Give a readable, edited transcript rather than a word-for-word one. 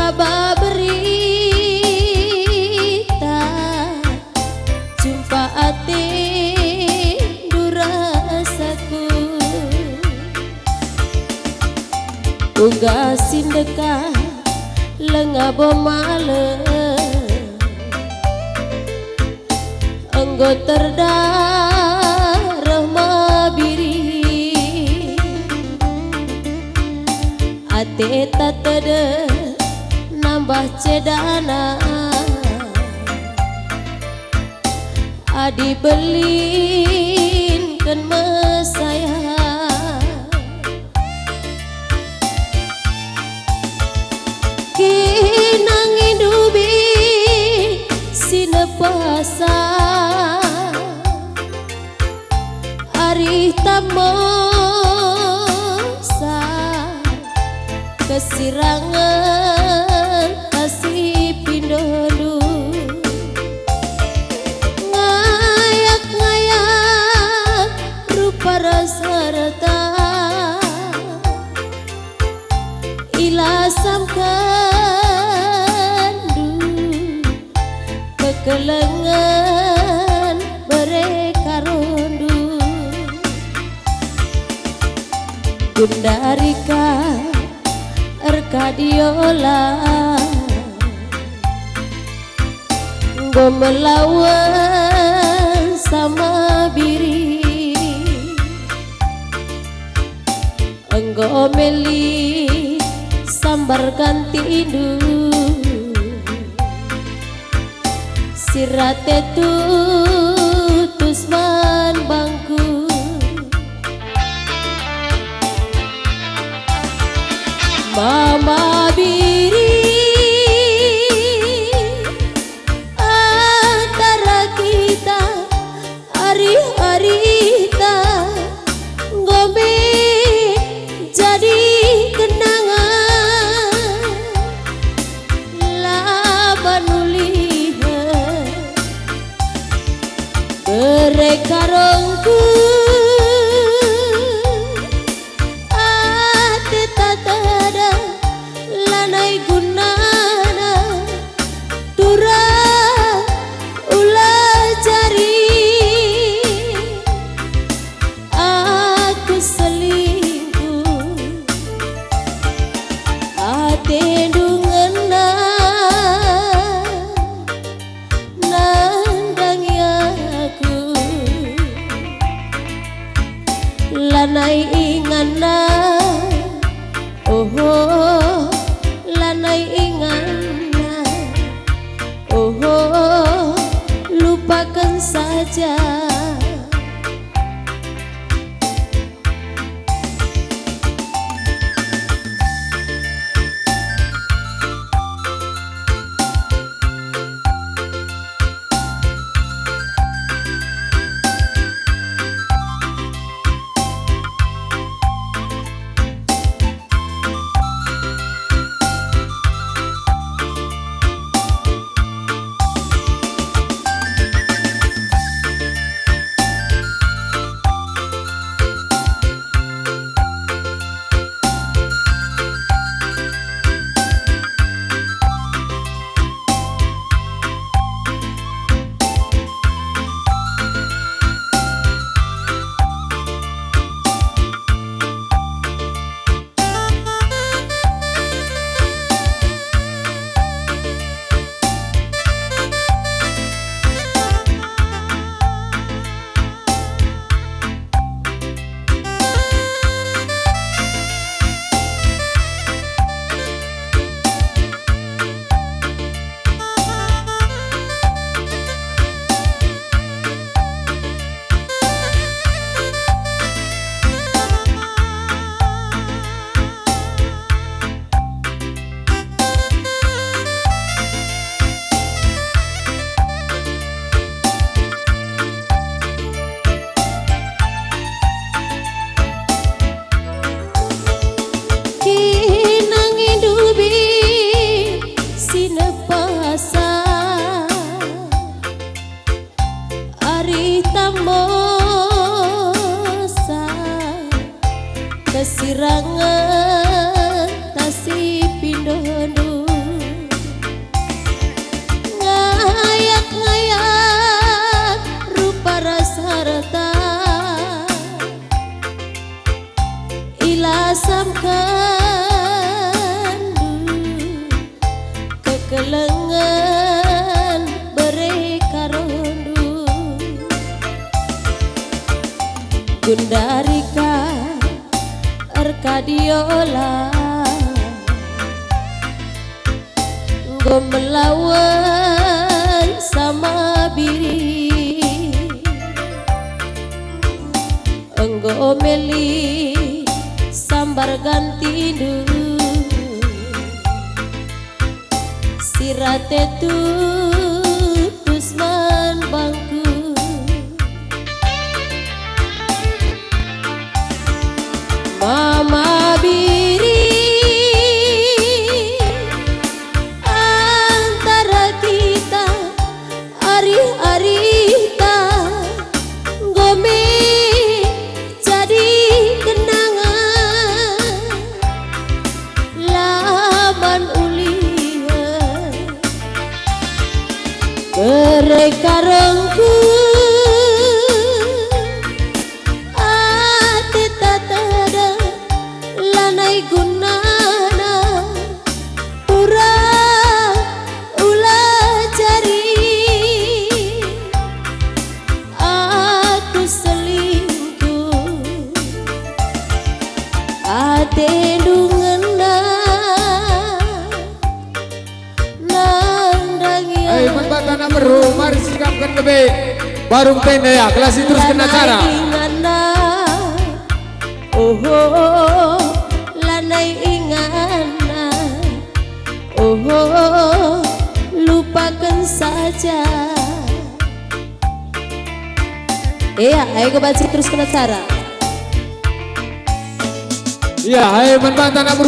Kabar berita jumpa ati durasaku unggah sindeka lengah bomale enggo terdarah mabiri ate tatede nambah cedana adi belin kan mesaya kinang hidupi sinepasa ari tamosa kesirangan kasih pindolu ngayak-ngayak rupa rasa-rata ilasam kandu kekelengan mereka rondu Gundarika Arkadiola nggo melawan sama biri enggo meli sambar ganti indu sirate tutus man bangku mama biri antara kita hari-harita ngombe jadi kenangan laban ulihan mereka rongku ate tatada lanai gunana tura ulah cari aku selingkuh ate dungena nandangi aku lanai ingana oh lanai ingana oh lupakan saja kesirangan tasih pindono kelengan beri karondu Gundarika Arkadiola Nggo melawan sama biri Enggo meli sambar ganti sirate tutus man bangku mama biri antara kita ari-arita gome jadi kenangan laban Rekarongku ate tatada lanai gunana pura ulah cari aku selingkuh ate dungena Tanah meru, mari sikapkan lebih barung tenda ya, kelas terus kena cara. Oh, lanai ingana, oh, lupakan saja. Iya, ayo kebaca terus kena cara. Iya, ayo tanah meru.